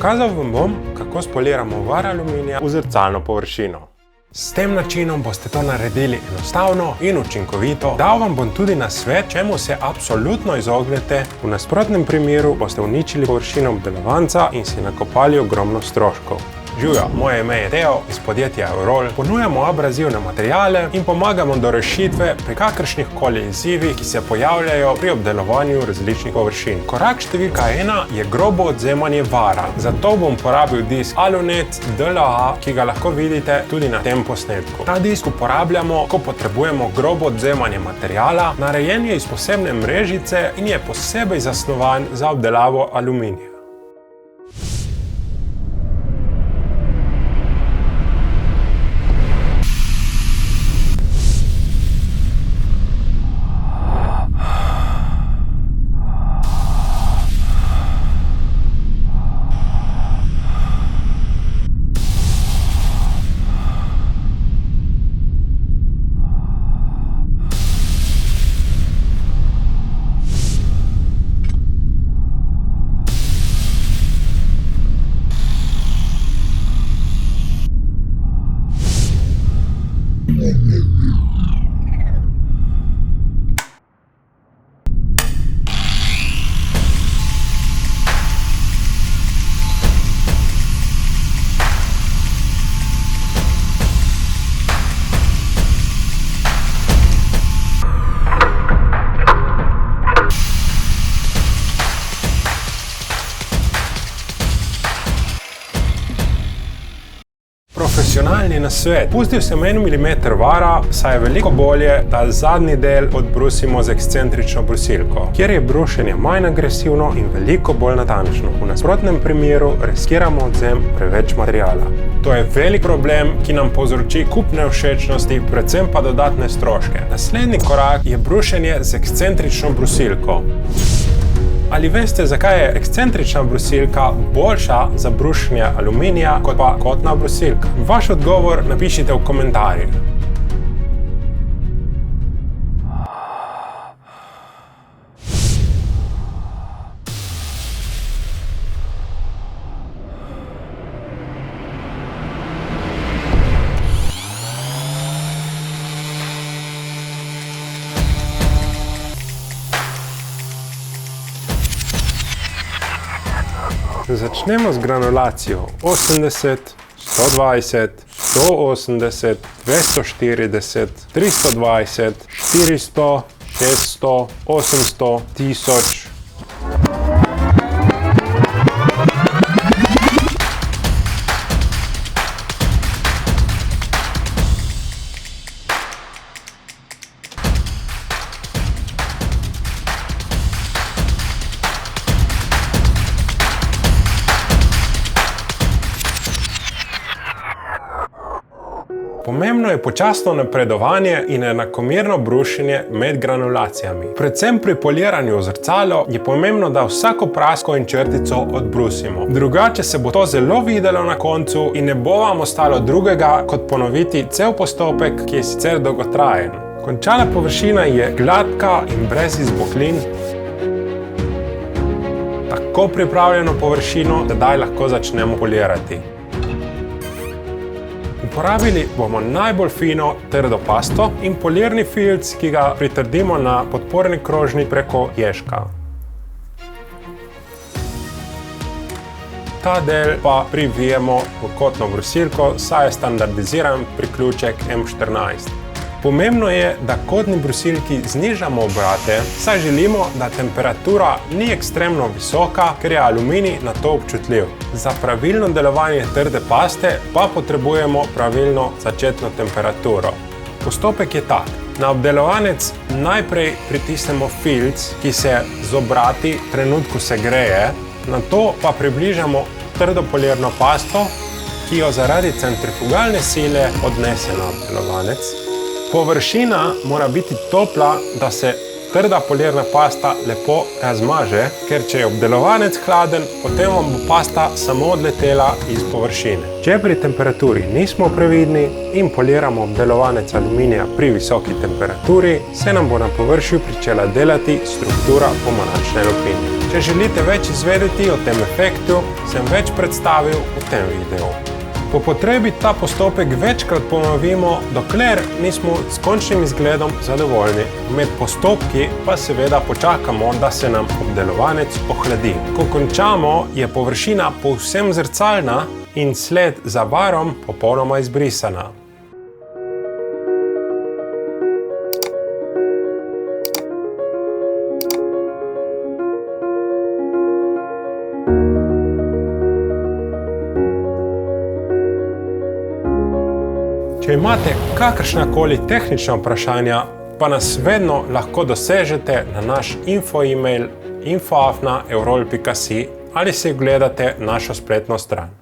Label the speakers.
Speaker 1: Pokazal vam bom, kako spoliramo var aluminija v zrcalno površino. S tem načinom boste to naredili enostavno in učinkovito. Dal vam bom tudi nasvet, čemu se absolutno izognete. V nasprotnem primeru boste uničili površino obdelovanca in si nakopali ogromno stroškov. Živjo, moje ime je Teo iz podjetja Eurol. Ponujamo abrazivne materiale in pomagamo do rešitve pri kakršnih koli izzivih, ki se pojavljajo pri obdelovanju različnih površin. Korak številka 1 je grobo odvzemanje vara. Zato bom uporabil disk Alunet DLA, ki ga lahko vidite tudi na tem posnetku. Ta disk uporabljamo, ko potrebujemo grobo odvzemanje materiala. Narejen je iz posebne mrežice in je posebej zasnovan za obdelavo aluminija. Profesionalni nasvet. Pustil sem 1 mm vara, saj je veliko bolje, da zadnji del odbrusimo z ekscentrično brusilko, kjer je brušenje manj agresivno in veliko bolj natančno. V nasprotnem primeru riskiramo odvzem preveč materiala. To je velik problem, ki nam povzroči kup nevšečnosti, predvsem pa dodatne stroške. Naslednji korak je brušenje z ekscentrično brusilko. Ali veste, zakaj je ekscentrična brusilka boljša za brušenje aluminija kot pa kotna brusilka? Vaš odgovor napišite v komentarjih. Začnemo z granulacijo 80, 120, 180, 240, 320, 400, 600, 800, 1000. Pomembno je počasno napredovanje in enakomerno brušenje med granulacijami. Predvsem pri poliranju zrcalo je pomembno, da vsako prasko in črtico odbrusimo. Drugače se bo to zelo videlo na koncu in ne bo vam ostalo drugega, kot ponoviti cel postopek, ki je sicer dolgotrajen. Končana površina je gladka in brez izboklin. Tako pripravljeno površino, sedaj lahko začnemo polirati. Uporabili bomo najbolj fino trdo pasto in polirni filc, ki ga pritrdimo na podporni krožnik preko ježka. Ta del pa privijemo v kotno brusilko, saj je standardiziran priključek M14. Pomembno je, da kotni brusilki znižamo obrate, saj želimo, da temperatura ni ekstremno visoka, ker je aluminij na to občutljiv. Za pravilno delovanje trde paste pa potrebujemo pravilno začetno temperaturo. Postopek je tak. Na obdelovanec najprej pritisnemo filc, ki se z obrati v trenutku segreje, nato pa približamo trdo polirno pasto, ki jo zaradi centrifugalne sile odnese na obdelovanec. Površina mora biti topla, da se trda polirna pasta lepo razmaže, ker če je obdelovanec hladen, potem vam bo pasta samo odletela iz površine. Če pri temperaturi nismo previdni in poliramo obdelovanec aluminija pri visoki temperaturi, se nam bo na površju pričela delati struktura pomaračne lupine. Če želite več izvedeti o tem efektu, sem več predstavil v tem videu. Po potrebi ta postopek večkrat ponovimo, dokler nismo s končnim izgledom zadovoljni. Med postopki pa seveda počakamo, da se nam obdelovanec ohladi. Ko končamo, je površina povsem zrcalna in sled za barom popolnoma izbrisana. Če imate kakršnakoli tehnična vprašanja, pa nas vedno lahko dosežete na naš info-email info@eurol.si ali si ogledate našo spletno stran.